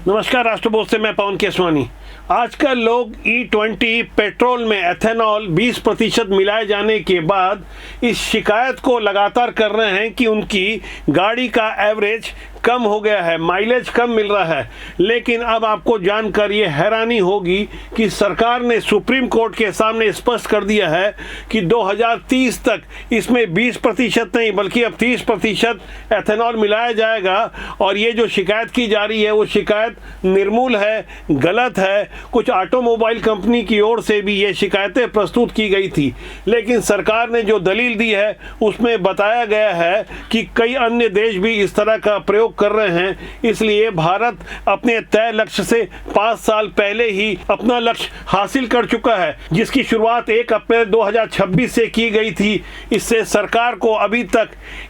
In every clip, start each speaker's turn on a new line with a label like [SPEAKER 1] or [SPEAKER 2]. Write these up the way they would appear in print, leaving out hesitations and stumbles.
[SPEAKER 1] नमस्कार, राष्ट्रबोध से मैं पवन केसवानी। आजकल लोग E20 पेट्रोल में एथेनॉल 20% मिलाए जाने के बाद इस शिकायत को लगातार कर रहे हैं कि उनकी गाड़ी का एवरेज कम हो गया है, माइलेज कम मिल रहा है। लेकिन अब आपको जानकर ये हैरानी होगी कि सरकार ने सुप्रीम कोर्ट के सामने स्पष्ट कर दिया है कि 2030 तक इसमें 20% नहीं बल्कि अब 30% एथेनॉल मिलाया जाएगा। और ये जो शिकायत की जा रही है वो शिकायत निर्मूल है, गलत है। कुछ ऑटोमोबाइल कंपनी की ओर से भी ये शिकायतें प्रस्तुत की गई थी, लेकिन सरकार ने जो दलील दी है उसमें बताया गया है कि कई अन्य देश भी इस तरह का प्रयोग कर रहे हैं। इसलिए भारत अपने तय लक्ष्य से 5 साल पहले ही अपना लक्ष्य हासिल कर चुका है, जिसकी शुरुआत 1 अप्रैल 2026 से की गई थी। इससे सरकार को अभी तक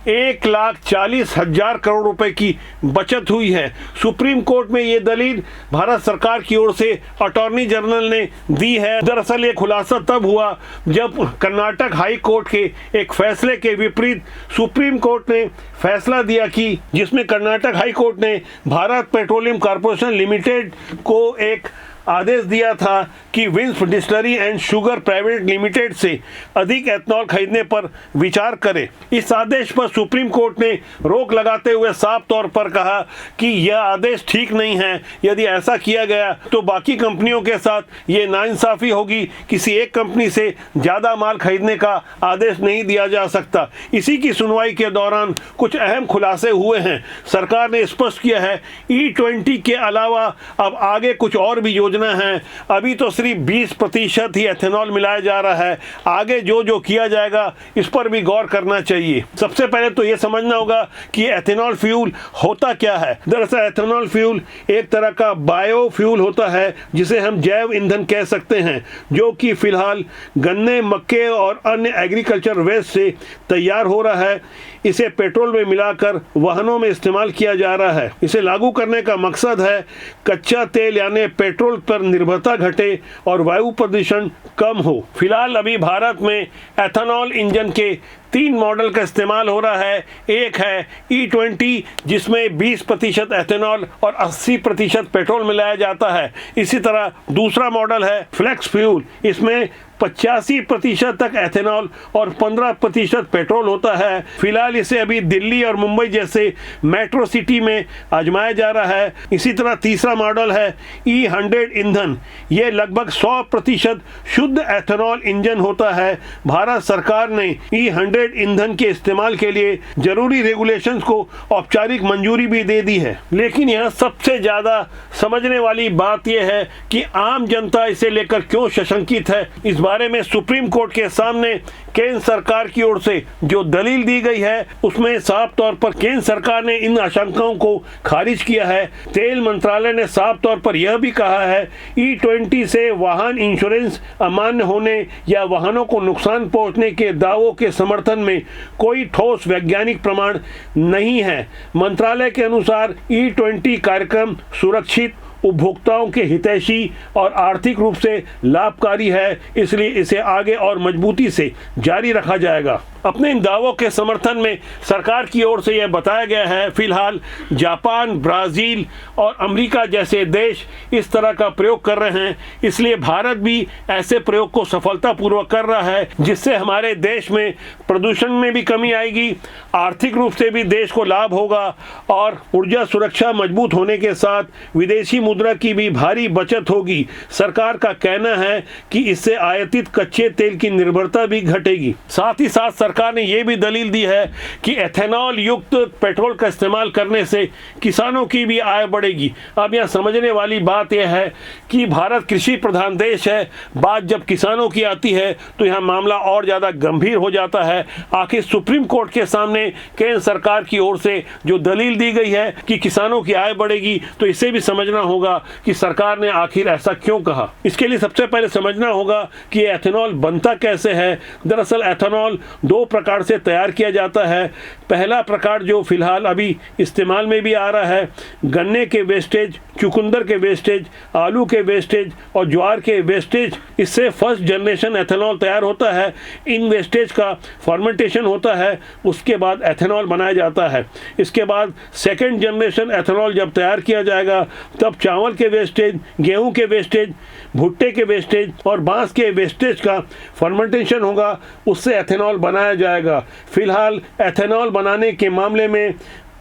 [SPEAKER 1] 1,40,000 करोड़ रुपए की बचत हुई है। सुप्रीम कोर्ट में ये दलील भारत सरकार की ओर से अटॉर्नी जनरल ने दी है। दरअसल ये खुलासा तब हुआ जब कर्नाटक हाई कोर्ट के एक फैसले के विपरीत सुप्रीम कोर्ट ने फैसला दिया कि जिसमें कर्नाटक हाई कोर्ट ने भारत पेट्रोलियम कॉर्पोरेशन लिमिटेड को एक आदेश दिया था कि विंस distillery and sugar private limited से अधिक एथनॉल खरीदने पर विचार करे। इस आदेश पर सुप्रीम कोर्ट ने रोक लगाते हुए साफ तौर पर कहा कि यह आदेश ठीक नहीं है। यदि ऐसा किया गया तो बाकी कंपनियों के साथ ये नाइंसाफी होगी। किसी एक कंपनी से ज़्यादा माल खरीदने का आदेश नहीं दिया जा सकता। इसी की सुनवाई के दौरान कुछ अहम खुलासे हुए हैं। सरकार ने स्पष्ट किया है E20 के अलावा अब आगे कुछ और भी योजना है। अभी तो सिर्फ 20% ही एथेनॉल मिलाया जा रहा है। आगे जो जो किया जाएगा इस पर भी गौर करना चाहिए। सबसे पहले तो ये समझना होगा कि एथेनॉल फ्यूल होता क्या है। दरअसल एथेनॉल फ्यूल एक तरह का बायो फ्यूल होता है जिसे हम जैव ईंधन कह सकते हैं, जो कि फिलहाल गन्ने, मक्के और अन्य एग्रीकल्चर वेस्ट से तैयार हो रहा है। इसे पेट्रोल में मिलाकर वाहनों में इस्तेमाल किया जा रहा है। इसे लागू करने का मकसद है कच्चा तेल यानी पेट्रोल पर निर्भरता घटे और वायु प्रदूषण कम हो। फिलहाल अभी भारत में एथेनॉल इंजन के 3 मॉडल का इस्तेमाल हो रहा है। एक है E20 जिसमें 20% एथेनॉल और 80% पेट्रोल मिलाया जाता है। इसी तरह दूसरा मॉडल है फ्लेक्स फ्यूल। इसमें 85% तक एथेनॉल और 15% पेट्रोल होता है। फिलहाल इसे अभी दिल्ली और मुंबई जैसे मेट्रो सिटी में आजमाया जा रहा है। इसी तरह तीसरा मॉडल है E100 ईंधन। ये लगभग 100% शुद्ध एथेनॉल इंजन होता है। भारत सरकार ने E100 ईंधन के इस्तेमाल के लिए जरूरी रेगुलेशंस को औपचारिक मंजूरी भी दे दी है। लेकिन यहाँ सबसे ज्यादा समझने वाली बात यह है कि आम जनता इसे लेकर क्यों सशंकित है। इस बारे में सुप्रीम कोर्ट के सामने केंद्र सरकार की ओर से जो दलील दी गई है उसमें साफ तौर पर केंद्र सरकार ने इन आशंकाओं को खारिज किया है। तेल मंत्रालय ने साफ तौर पर यह भी कहा है E20 से वाहन इंश्योरेंस अमान्य होने या वाहनों को नुकसान पहुंचने के दावों के समर्थन में कोई ठोस वैज्ञानिक प्रमाण नहीं है। मंत्रालय के अनुसार E20 कार्यक्रम सुरक्षित, उपभोक्ताओं के हितैषी और आर्थिक रूप से लाभकारी है, इसलिए इसे आगे और मजबूती से जारी रखा जाएगा। अपने इन दावों के समर्थन में सरकार की ओर से यह बताया गया है फिलहाल जापान, ब्राज़ील और अमेरिका जैसे देश इस तरह का प्रयोग कर रहे हैं। इसलिए भारत भी ऐसे प्रयोग को सफलतापूर्वक कर रहा है, जिससे हमारे देश में प्रदूषण में भी कमी आएगी, आर्थिक रूप से भी देश को लाभ होगा और ऊर्जा सुरक्षा मजबूत होने के साथ विदेशी मुद्रा की भी भारी बचत होगी। सरकार का कहना है कि इससे आयातित कच्चे तेल की निर्भरता भी घटेगी। साथ ही साथ सरकार ने यह भी दलील दी है कि एथेनॉल युक्त पेट्रोल का इस्तेमाल करने से किसानों की भी आय बढ़ेगी। अब यह समझने वाली बात यह है कि भारत कृषि प्रधान देश है। बात जब किसानों की आती है तो यह मामला और ज़्यादा गंभीर हो जाता है। आखिर सुप्रीम कोर्ट के सामने केंद्र सरकार की ओर से जो दलील दी गई है कि किसानों की आय बढ़ेगी, तो इसे भी समझना होगा कि सरकार ने आखिर ऐसा क्यों कहा। इसके लिए सबसे पहले समझना होगा कि एथेनॉल बनता कैसे है। दरअसल एथेनॉल 2 प्रकार से तैयार किया जाता है। पहला प्रकार जो फिलहाल अभी इस्तेमाल में भी आ रहा है, गन्ने के वेस्टेज, चुकंदर के वेस्टेज, आलू के वेस्टेज और ज्वार के वेस्टेज, इससे फर्स्ट जनरेशन एथेनॉल तैयार होता है। इन वेस्टेज का फर्मेंटेशन होता है, उसके बाद एथेनॉल बनाया जाता है। इसके बाद सेकेंड जनरेशन एथेनॉल जब तैयार किया जाएगा तब चावल के वेस्टेज, गेहूं के वेस्टेज, भुट्टे के वेस्टेज और बांस के वेस्टेज का फर्मेंटेशन होगा, उससे एथेनॉल बनाया जाएगा। फिलहाल एथेनॉल बनाने के मामले में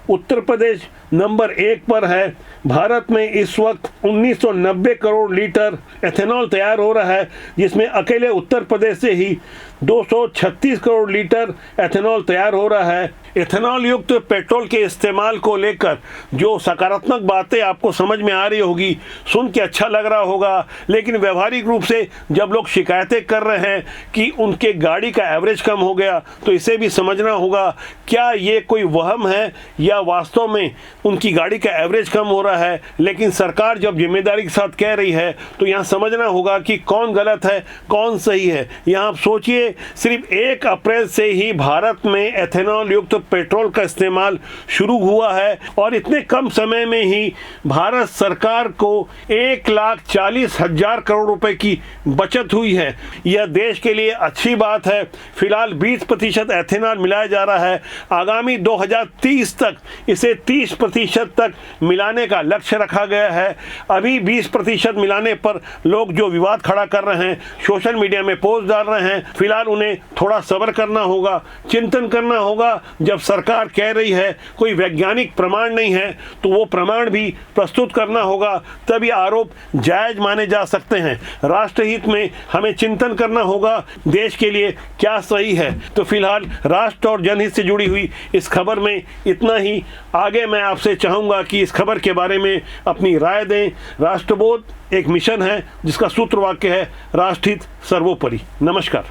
[SPEAKER 1] उत्तर प्रदेश नंबर 1 पर है। भारत में इस वक्त 1990 करोड़ लीटर एथेनॉल तैयार हो रहा है, जिसमें अकेले उत्तर प्रदेश से ही 236 करोड़ लीटर एथेनॉल तैयार हो रहा है। एथेनॉल युक्त पेट्रोल के इस्तेमाल को लेकर जो सकारात्मक बातें आपको समझ में आ रही होगी, सुन के अच्छा लग रहा होगा, लेकिन व्यवहारिक रूप से जब लोग शिकायतें कर रहे हैं कि उनके गाड़ी का एवरेज कम हो गया, तो इसे भी समझना होगा क्या ये कोई वहम है या वास्तव में उनकी गाड़ी का एवरेज कम हो रहा है। लेकिन सरकार जब जिम्मेदारी के साथ कह रही है तो यहाँ समझना होगा कि कौन गलत है कौन सही है। यहाँ आप सोचिए, सिर्फ 1 अप्रैल से ही भारत में एथेनॉल युक्त पेट्रोल का इस्तेमाल शुरू हुआ है और इतने कम समय में ही भारत सरकार को 1,40,000 करोड़ रुपए की बचत हुई है। यह देश के लिए अच्छी बात है। फिलहाल 20% एथेनॉल मिलाया जा रहा है। आगामी 2030 तक इसे 30% तक मिलाने का लक्ष्य रखा गया है। अभी 20% मिलाने पर लोग जो विवाद खड़ा कर रहे हैं, सोशल मीडिया में पोस्ट डाल रहे हैं, फिलहाल उन्हें थोड़ा सब्र करना होगा, चिंतन करना होगा। जब सरकार कह रही है कोई वैज्ञानिक प्रमाण नहीं है, तो वो प्रमाण भी प्रस्तुत करना होगा, तभी आरोप जायज माने जा सकते हैं। राष्ट्रहित में हमें चिंतन करना होगा, देश के लिए क्या सही है। तो फिलहाल राष्ट्र और जनहित से जुड़ी हुई इस खबर में इतना ही। आगे मैं आपसे चाहूँगा कि इस खबर के बारे में अपनी राय दें। राष्ट्रबोध एक मिशन है जिसका सूत्र वाक्य है राष्ट्रहित सर्वोपरि। नमस्कार।